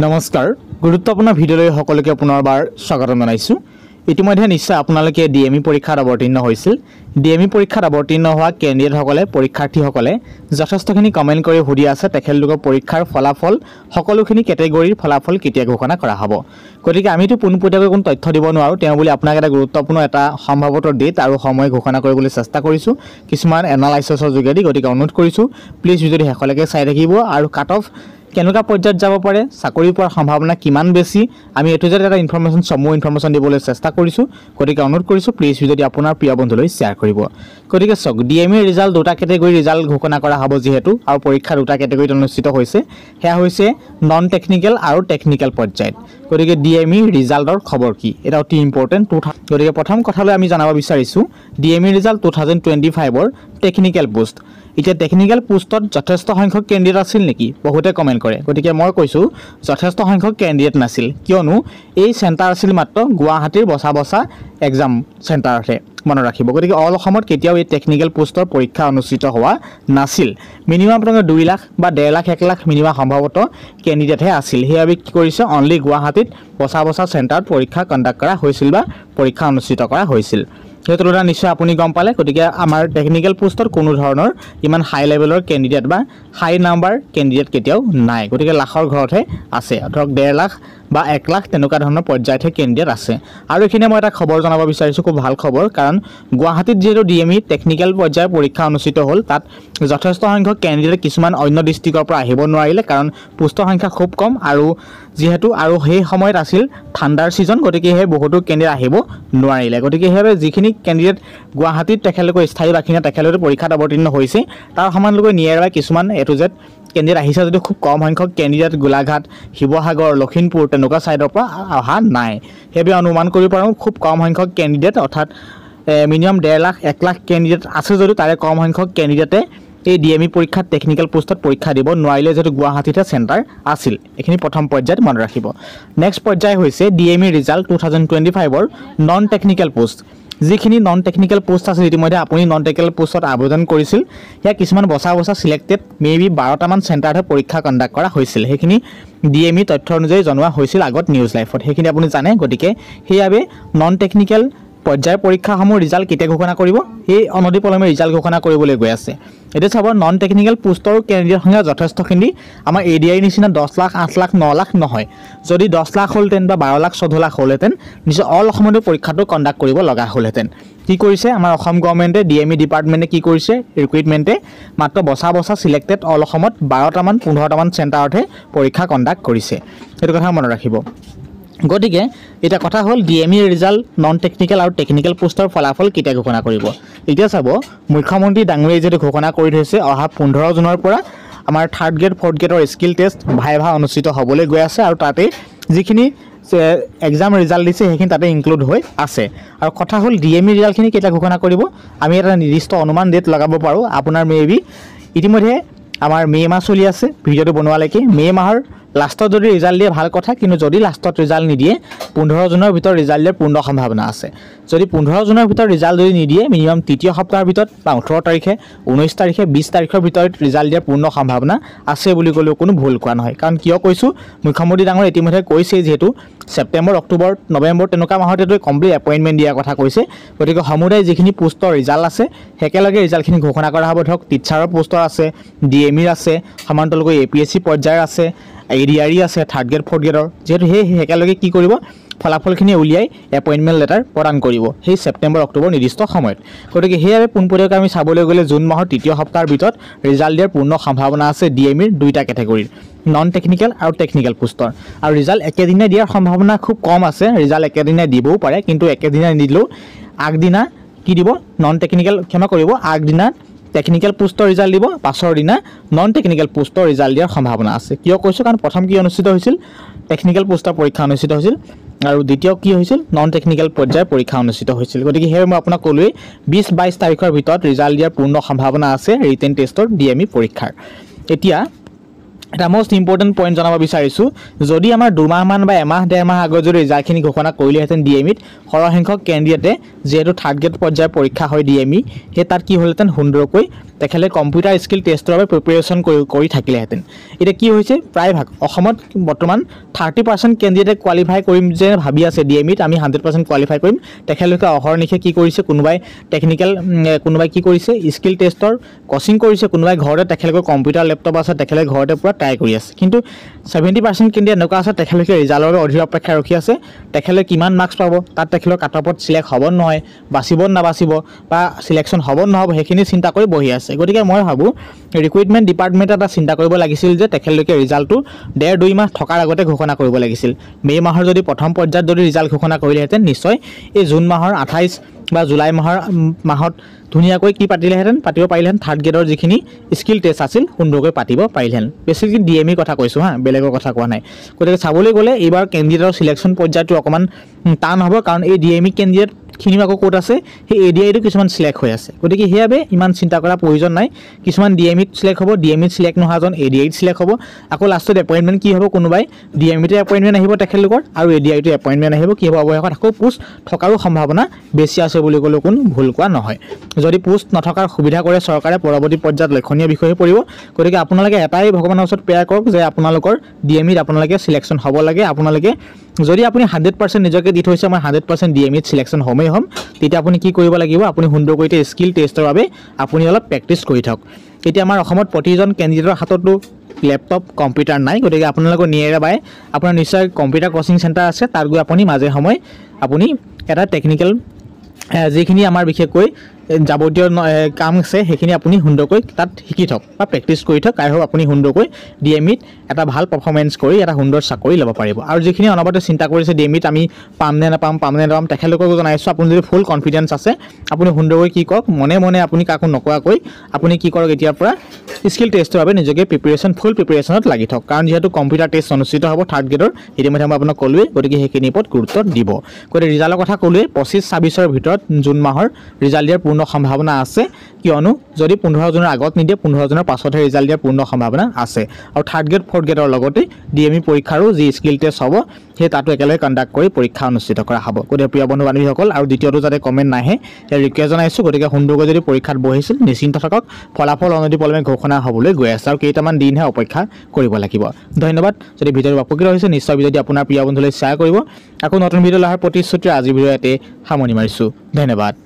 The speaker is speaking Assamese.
নমস্কাৰ গুৰুত্বপূৰ্ণ ভিডিঅ'লৈ সকলোকে পুনৰবাৰ স্বাগতম জনাইছোঁ। ইতিমধ্যে নিশ্চয় আপোনালোকে ডিএমই পৰীক্ষাত অৱতীৰ্ণ হৈছিল। ডিএমই পৰীক্ষাত অৱতীৰ্ণ হোৱা কেণ্ডিডেটসকলে পৰীক্ষাৰ্থীসকলে যথেষ্টখিনি কমেণ্ট কৰি সুধি আছে তেখেতলোকৰ পৰীক্ষাৰ ফলাফল সকলোখিনি কেটেগৰীৰ ফলাফল কেতিয়া ঘোষণা কৰা হ'ব। গতিকে আমিতো পোনপটীয়াকৈ কোনো তথ্য দিব নোৱাৰোঁ, তেওঁ বুলি আপোনাক এটা গুৰুত্বপূৰ্ণ এটা সম্ভৱতৰ ডেট আৰু সময় ঘোষণা কৰিবলৈ চেষ্টা কৰিছোঁ কিছুমান এনালাইচিছৰ যোগেদি। গতিকে অনুৰোধ কৰিছোঁ প্লিজ যদি শেষলৈকে চাই থাকিব আৰু কাট অফ কেনেকুৱা পৰ্যায়ত যাব পাৰে, চাকৰি পোৱাৰ সম্ভাৱনা কিমান বেছি, আমি এইটো যে এটা ইনফৰমেশ্যন সমূহ ইনফৰমেশ্যন দিবলৈ চেষ্টা কৰিছোঁ। গতিকে অনুৰোধ কৰিছোঁ প্লিজ যদি আপোনাৰ প্ৰিয় বন্ধুলৈ শ্বেয়াৰ কৰিব। গতিকে চাওক, ডিএমইৰ ৰিজাল্ট দুটা কেটেগৰী ৰিজাল্ট ঘোষণা কৰা হ'ব যিহেতু, আৰু পৰীক্ষা দুটা কেটেগৰীত অনুষ্ঠিত হৈছে। সেয়া হৈছে নন টেকনিকেল আৰু টেকনিকেল পৰ্যায়ত। গতিকে ডিএমইৰ ৰিজাল্টৰ খবৰ কি, এটা অতি ইম্পৰ্টেণ্ট। গতিকে প্ৰথম কথালৈ আমি জানিব বিচাৰিছোঁ ডিএমইৰ ৰিজাল্ট 2025ৰ টেকনিকেল পোষ্ট। এতিয়া টেকনিকেল পোষ্টত যথেষ্ট সংখ্যক কেণ্ডিডেট আছিল নেকি, বহুতে কমেণ্ট কৰে। গতিকে মই কৈছোঁ যথেষ্ট সংখ্যক কেণ্ডিডেট নাছিল, কিয়নো এই চেণ্টাৰ আছিল মাত্ৰ গুৱাহাটীৰ বচা এক্সাম চেণ্টাৰতহে, মনত ৰাখিব। গতিকে অল অসমত কেতিয়াও এই টেকনিকেল পোষ্টৰ পৰীক্ষা অনুষ্ঠিত হোৱা নাছিল। মিনিমাম আপোনালোকে 2 লাখ বা 1.5 লাখ 1 লাখ মিনিমাম সম্ভৱতঃ কেণ্ডিডেটহে আছিল। সেইবাবে কি কৰিছে, অনলি গুৱাহাটীত বচা চেণ্টাৰত পৰীক্ষা কণ্ডাক্ট কৰা হৈছিল বা পৰীক্ষা অনুষ্ঠিত কৰা হৈছিল। সেই তুলনাত নিশ্চয় আপুনি গম পালে। গতিকে আমাৰ টেকনিকেল পোষ্টত কোনো ধৰণৰ ইমান হাই লেভেলৰ কেণ্ডিডেট বা হাই নাম্বাৰ কেণ্ডিডেট কেতিয়াও নাই। গতিকে লাখৰ ঘৰতহে আছে, ধৰক 1.5 লাখ বা 1 লাখ তেনেকুৱা ধৰণৰ পৰ্যায়তহে কেণ্ডিডেট আছে। আৰু এইখিনি মই এটা খবৰ জনাব বিচাৰিছোঁ, খুব ভাল খবৰ, কাৰণ গুৱাহাটীত যিহেতু ডিএমই টেকনিকেল পৰ্যায়ৰ পৰীক্ষা অনুষ্ঠিত হ'ল, তাত যথেষ্ট সংখ্যক কেণ্ডিডেট কিছুমান অন্য ডিষ্ট্ৰিক্টৰ পৰা আহিব নোৱাৰিলে, কাৰণ পোষ্টৰ সংখ্যা খুব কম আৰু যিহেতু আৰু সেই সময়ত আছিল ঠাণ্ডাৰ ছিজন। গতিকে সেই বহুতো কেণ্ডিডেট আহিব নোৱাৰিলে। গতিকে সেইবাবে যিখিনি কেণ্ডিডেট গুৱাহাটীত তেখেতলোকৰ স্থায়ী বাসিন্দা তেখেতলোকে পৰীক্ষাত অৱতীৰ্ণ হৈছে, তাৰ সমানলোকে নিয়াৰ বাই কিছুমান এ টু জেড কেণ্ডিডেট আহিছে, যদিও খুব কম সংখ্যক কেণ্ডিডেট গোলাঘাট, শিৱসাগৰ, লখিমপুৰ তেনেকুৱা ছাইডৰ পৰা অহা নাই। সেইবাবে অনুমান কৰিব পাৰোঁ খুব কম সংখ্যক কেণ্ডিডেট, অৰ্থাৎ মিনিমাম 1.5 লাখ 1 লাখ কেণ্ডিডেট আছে যদিও তাৰে কম সংখ্যক কেণ্ডিডেটে এই ডিএমই পৰীক্ষাত টেকনিকেল পোষ্টত পৰীক্ষা দিব নোৱাৰিলে, যিহেতু গুৱাহাটীতে চেণ্টাৰ আছিল। এইখিনি প্ৰথম পৰ্যায়ত মনত ৰাখিব। নেক্সট পৰ্যায় হৈছে ডিএমই ৰিজাল্ট 2025ৰ নন টেকনিকেল পোষ্ট। যিখিনি নন টেকনিকেল পোষ্ট আছিল, ইতিমধ্যে আপুনি নন টেকনিকেল পোষ্টত আবেদন কৰিছিল, সেয়া কিছুমান বচা চিলেক্টেড মেবি 12টামান চেণ্টাৰতহে পৰীক্ষা কণ্ডাক্ট কৰা হৈছিল। সেইখিনি ডিএমই তথ্য অনুযায়ী জনোৱা হৈছিল আগত নিউজ লাইফত, সেইখিনি আপুনি জানে। গতিকে সেইবাবে নন টেকনিকেল পৰ্যায়ৰ পৰীক্ষাসমূহ ৰিজাল্ট কেতিয়া ঘোষণা কৰিব, সেই অনতিপলমে ৰিজাল্ট ঘোষণা কৰিবলৈ গৈ আছে। এতিয়া চাব, নন টেকনিকেল পোষ্টৰ কেণ্ডিডেট সংখ্যা যথেষ্টখিনি আমাৰ এডিআইৰ নিচিনা 10 লাখ 8 লাখ 9 লাখ নহয়। যদি 10 লাখ হ'লহেঁতেন বা 12 লাখ 14 লাখ হ'লহেঁতেন, নিশ্চয় অল অসমতে পৰীক্ষাটো কণ্ডাক্ট কৰিব লগা হ'লহেঁতেন। কি কৰিছে আমাৰ অসম গভৰ্ণমেণ্টে, ডিএমই ডিপাৰ্টমেণ্টে কি কৰিছে, ৰিক্ৰুইটমেণ্টে মাত্ৰ বচা চিলেক্টেড অল অসমত 12টামান 15টামান চেণ্টাৰতহে পৰীক্ষা কণ্ডাক্ট কৰিছে। সেইটো কথা মনত ৰাখিব। গতিকে এতিয়া কথা হ'ল ডিএমইৰ ৰিজাল্ট নন টেকনিকেল আৰু টেকনিকেল পোষ্টৰ ফলাফল কেতিয়া ঘোষণা কৰিব। এতিয়া চাব, মুখ্যমন্ত্ৰী ডাঙৰীয়াই যিহেতু ঘোষণা কৰি থৈছে অহা 15 জুনৰ পৰা আমাৰ 3rd গ্ৰেড 4th গ্ৰেডৰ স্কিল টেষ্ট ভাইভা অনুষ্ঠিত হ'বলৈ গৈ আছে, আৰু তাতে যিখিনি এক্সাম ৰিজাল্ট দিছে সেইখিনি তাতে ইনক্লুড হৈ আছে। আৰু কথা হ'ল ডিএমই ৰিজাল্টখিনি কেতিয়া ঘোষণা কৰিব, আমি এটা নিৰ্দিষ্ট অনুমান ডেট লগাব পাৰোঁ। আপোনাৰ মেবি ইতিমধ্যে আমাৰ মে' মাহ চলি আছে, ভিডিঅ'টো বনোৱালৈকে মে' মাহৰ লাষ্টত যদি ৰিজাল্ট দিয়ে ভাল কথা, কিন্তু যদি লাষ্টত ৰিজাল্ট নিদিয়ে 15 জুনৰ ভিতৰত ৰিজাল্ট দিয়াৰ পূৰ্ণ সম্ভাৱনা আছে। যদি 15 জুনৰ ভিতৰত ৰিজাল্ট যদি নিদিয়ে, মিনিমাম তৃতীয় সপ্তাহৰ ভিতৰত বা 18 তাৰিখে 19 তাৰিখে 20 তাৰিখৰ ভিতৰত ৰিজাল্ট দিয়াৰ পূৰ্ণ সম্ভাৱনা আছে বুলি ক'লেও কোনো ভুল কোৱা নহয়। কাৰণ কিয় কৈছোঁ, মুখ্যমন্ত্ৰী ডাঙৰীয়াই ইতিমধ্যে কৈছে যিহেতু ছেপ্টেম্বৰ অক্টোবৰ নৱেম্বৰ তেনেকুৱা মাহতে কমপ্লিট এপইণ্টমেণ্ট দিয়াৰ কথা কৈছে। গতিকে সমুদায় যিখিনি পোষ্টৰ ৰিজাল্ট আছে একেলগে ৰিজাল্টখিনি ঘোষণা কৰা হ'ব। ধৰক টিচাৰৰ পোষ্টৰ আছে, ডিএমইৰ আছে, সমান্তৰালকৈ APSC পৰ্যায়ৰ আছে, এডিআৰই আছে, 3rd গ্ৰেড 4th গ্ৰেডৰ, যিহেতু সেই একেলগে কি কৰিব, ফলাফলখিনি উলিয়াই এপইণ্টমেণ্ট লেটাৰ প্ৰদান কৰিব সেই ছেপ্টেম্বৰ অক্টোবৰ নিৰ্দিষ্ট সময়ত। গতিকে সেয়াৰে পোনপটীয়াকৈ আমি চাবলৈ গ'লে জুন মাহৰ তৃতীয় সপ্তাহৰ ভিতৰত ৰিজাল্ট দিয়াৰ পূৰ্ণ সম্ভাৱনা আছে ডিএমইৰ দুইটা কেটেগৰীৰ, নন টেকনিকেল আৰু টেকনিকেল পোষ্টৰ। আৰু ৰিজাল্ট একেদিনাই দিয়াৰ সম্ভাৱনা খুব কম আছে। ৰিজাল্ট একেদিনাই দিবও পাৰে, কিন্তু একেদিনাই নিদিলেও আগদিনা কি দিব, নন টেকনিকেল, ক্ষমা কৰিব, আগদিনা টেকনিকেল পোষ্টৰ ৰিজাল্ট দিব, পাছৰ দিনা নন টেকনিকেল পোষ্টৰ ৰিজাল্ট দিয়াৰ সম্ভাৱনা আছে। কিয় কৈছোঁ, কাৰণ প্ৰথম কি অনুষ্ঠিত হৈছিল, টেকনিকেল পোষ্টৰ পৰীক্ষা অনুষ্ঠিত হৈছিল, আৰু দ্বিতীয় কি হৈছিল, নন টেকনিকেল পৰ্যায়ৰ পৰীক্ষা অনুষ্ঠিত হৈছিল। গতিকে সেয়ে মই আপোনাক ক'লোৱেই 20-22 তাৰিখৰ ভিতৰত ৰিজাল্ট দিয়াৰ পূৰ্ণ সম্ভাৱনা আছে ৰিটেন টেষ্টৰ ডিএমই পৰীক্ষাৰ। এতিয়া এটা মোস্ট ইম্পৰ্টেণ্ট পইণ্ট জনাব বিচাৰিছোঁ যদি আমাৰ 2 মাহমান বা এমাহ 1.5 মাহ আগত যদি ৰিজাল্টখিনি ঘোষণা কৰিলেহেঁতেন ডিএমিত সৰহসংখ্যক কেণ্ডিডেটে যিহেতু থাৰ্ড গ্ৰেড পৰ্যায়ৰ পৰীক্ষা হয় ডিএমই সেই তাত কি হ'লহেঁতেন সুন্দৰকৈ তেখেতে কম্পিউটাৰ স্কিল টেষ্টৰ বাবে প্ৰিপেৰেশ্যন কৰি থাকিলেহেঁতেন এতিয়া কি হৈছে প্ৰায়ভাগ অসমত বৰ্তমান 30% কেণ্ডিডেটে কোৱালিফাই কৰিম যে ভাবি আছে ডিএমিত আমি 100% কোৱালিফাই কৰিম তেখেতলোকে অহৰ্নিশে কি কৰিছে কোনোবাই টেকনিকেল কোনোবাই কি কৰিছে স্কিল টেষ্টৰ কোচিং কৰিছে কোনোবাই ঘৰতে তেখেতলোকৰ কম্পিউটাৰ লেপটপ আছে তেখেতে ঘৰতে পুৰা ট্ৰাই কৰি আছে কিন্তু 70% কেণ্ডিডেট এনেকুৱা আছে তেখেতলোকে ৰিজাল্টৰ বাবে অধীৰ অপেক্ষা ৰখি আছে তেখেতে কিমান মাৰ্কছ পাব তাত তেখেতৰ কাট অফত চিলেক্ট হ'ব নহয় বাচিব নাবাচিব বা চিলেকশ্যন হ'ব নহ'ব সেইখিনি চিন্তা কৰি বহি আছে গতিকে মই ভাবোঁ ৰিক্ৰুইটমেণ্ট ডিপাৰ্টমেণ্ট এটা চিন্তা কৰিব লাগিছিল যে তেখেতলোকে ৰিজাল্টটো 1.5-2 মাহ থকাৰ আগতে ঘোষণা কৰিব লাগিছিল মে' মাহৰ যদি প্ৰথম পৰ্যায়ত যদি ৰিজাল্ট ঘোষণা কৰিলেহেঁতেন নিশ্চয় এই জুন মাহৰ 28 বা জুলাই মাহত ধুনীয়াকৈ কি পাতিব পাৰিলেহেঁতেন থাৰ্ড গ্ৰেডৰ যিখিনি স্কিল টেষ্ট আছিল সুন্দৰকৈ পাতিব পাৰিলেহেঁতেন বেছিকৈ ডিএমই কথা কৈছোঁ বেলেগৰ কথা কোৱা নাই গতিকে চাবলৈ গ'লে এইবাৰ কেণ্ডিডেটৰ চিলেকশ্যন পৰ্যায়টো অকণমান টান হ'ব কাৰণ এই ডিএমই কেণ্ডিডেটখিনি আকৌ ক'ত আছে সেই এডিআইটো কিছুমান চিলেক্ট হৈ আছে গতিকে সেইবাবে ইমান চিন্তা কৰাৰ প্ৰয়োজন নাই কিছুমান ডিএমিত চিলেক্ট হ'ব ডিএমিত চিলেক্ট নোহোৱাজন এডিআইত চিলেক্ট হ'ব আকৌ লাষ্টত এপইণ্টমেণ্ট কি হ'ব কোনোবাই ডিএমিতে এপইণ্টমেণ্ট আহিব তেখেতলোকৰ আৰু এডিআইটো এপইণ্টমেণ্ট আহিব কি হ'ব অৱশেষত আকৌ পোষ্ট থকাৰো সম্ভাৱনা বেছি আছে বুলি ক'লেও কোনো ভুল কোৱা নহয় যদি পোষ্ট নথকাৰ সুবিধা কৰে চৰকাৰে পৰৱৰ্তী পৰ্যায়ত লক্ষণীয় বিষয় হৈ পৰিব গতিকে আপোনালোকে এটাই ভগৱানৰ ওচৰত প্ৰেয়াৰ কৰক যে আপোনালোকৰ ডিএমিত আপোনালোকে চিলেকশ্যন হ'ব লাগে আপোনালোকে যদি আপুনি 100% নিজকে দি থৈছে মই 100% ডিএমিত চিলেকশ্যন হ'মেই হ'ম তেতিয়া আপুনি কি কৰিব লাগিব আপুনি সুন্দৰকৈ স্কিল টেষ্টৰ বাবে আপুনি অলপ প্ৰেক্টিছ কৰি থাকক এতিয়া আমাৰ অসমত প্ৰতিজন কেণ্ডিডেটৰ হাততো লেপটপ কম্পিউটাৰ নাই গতিকে আপোনালোকৰ নিয়েৰে বাই আপোনাৰ নিশ্চয় কম্পিউটাৰ কোচিং চেণ্টাৰ আছে তাত গৈ আপুনি মাজে সময় আপুনি এটা টেকনিকেল যিখিনি আমাৰ বিশেষকৈ যাৱতীয় কাম আছে সেইখিনি আপুনি সুন্দৰকৈ তাত শিকি থাকক বা প্ৰেক্টিছ কৰি থাকক আৰু আপুনি সুন্দৰকৈ ডিএমিত এটা ভাল পাৰফৰ্মেঞ্চ কৰি এটা সুন্দৰ চাকৰি ল'ব পাৰিব আৰু যিখিনি অনবৰতে চিন্তা কৰিছে ডিএমিত আমি পাম নে নাপাম তেখেতলোকক জনাইছোঁ আপুনি যদি ফুল কনফিডেঞ্চ আছে আপুনি সুন্দৰকৈ কি কৰক মনে মনে আপুনি কাকো নকোৱাকৈ আপুনি কি কৰক এতিয়াৰ পৰা স্কিল টেষ্টৰ বাবে নিজকে ফুল প্ৰিপেৰেশ্যনত লাগি থাকক কাৰণ যিহেতু কম্পিউটাৰ টেষ্ট অনুষ্ঠিত হ'ব থাৰ্ড গ্ৰেডৰ ইতিমধ্যে মই আপোনাক ক'লোৱেই গতিকে সেইখিনিৰ ওপৰত গুৰুত্ব দিব গতিকে ৰিজাল্টৰ কথা ক'লোৱেই 25-26ৰ ভিতৰত জুন মাহৰ ৰিজাল্ট দিয়াৰ পূৰ্ণ সম্ভাৱনা আছে কিয়নো যদি 15 জুনৰ আগত নিদিয়ে 15 জুনৰ পাছতহে ৰিজাল্ট দিয়াৰ পূৰ্ণ সম্ভাৱনা আছে আৰু থাৰ্ড গ্ৰেড ফ'ৰ্থ গ্ৰেডৰ লগতে ডিএমই পৰীক্ষাৰো যি স্কিল টেষ্ট হ'ব সেই তাতো একেলগে কণ্ডাক্ট কৰি পৰীক্ষা অনুষ্ঠিত কৰা হ'ব গতিকে প্ৰিয় বন্ধু বান্ধৱীসকল আৰু দ্বিতীয়টো যাতে কমেণ্ট নাহে সেই ৰিকুৱেষ্ট জনাইছোঁ গতিকে সুন্দৰকৈ যদি পৰীক্ষাত বহিছিল নিশ্চিন্ত থাকক ফলাফল অনতিপলমে ঘোষণা হ'বলৈ গৈ আছে আৰু কেইটামান দিনহে অপেক্ষা কৰিব লাগিব ধন্যবাদ যদি ভিডিঅ'টো উপকৃত হৈছে নিশ্চয় যদি আপোনাৰ প্ৰিয় বন্ধুলৈ শ্বেয়াৰ কৰিব আকৌ নতুন ভিডিঅ' অহাৰ প্ৰতিশ্ৰুতিৰে আজিৰ ভিডিঅ' ইয়াতে সামৰণি মাৰিছোঁ ধন্যবাদ।